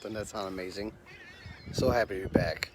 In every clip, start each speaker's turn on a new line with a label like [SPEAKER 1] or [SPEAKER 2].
[SPEAKER 1] Doesn't that sound amazing? So happy to be back.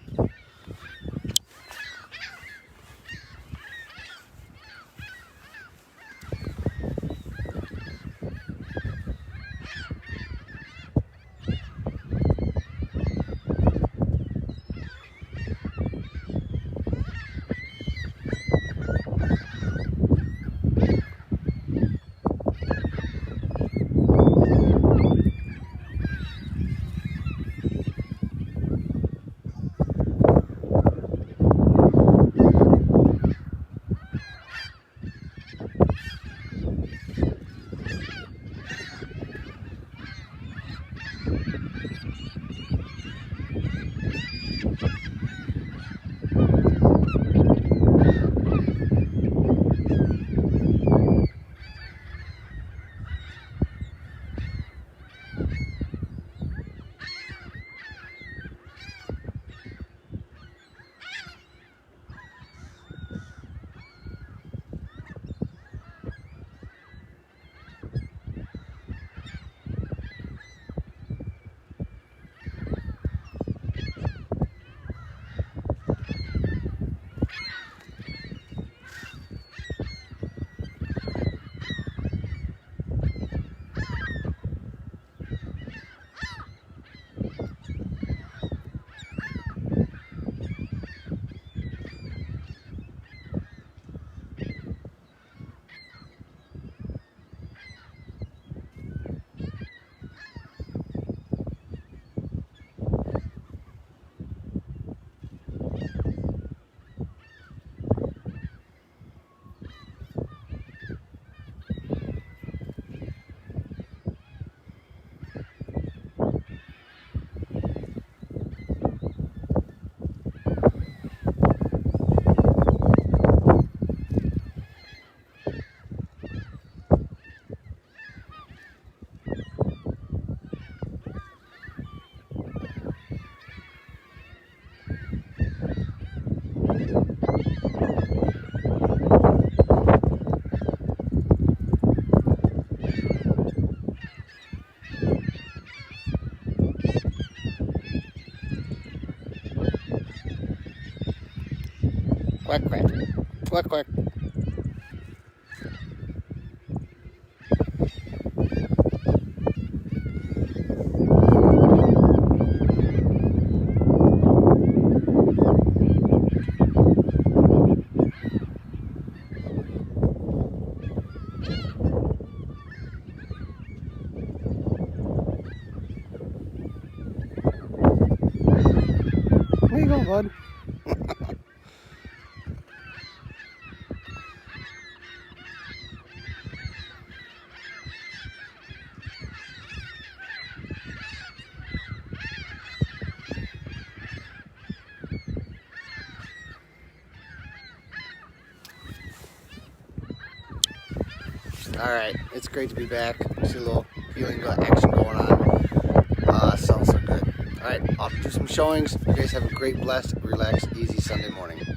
[SPEAKER 1] Quack, quack. Quack, quack. Where you going, bud? Alright, it's great to be back. See a little healing action going on. Sounds so good. Alright, off to do some showings. You guys have a great, blessed, relaxed, easy Sunday morning.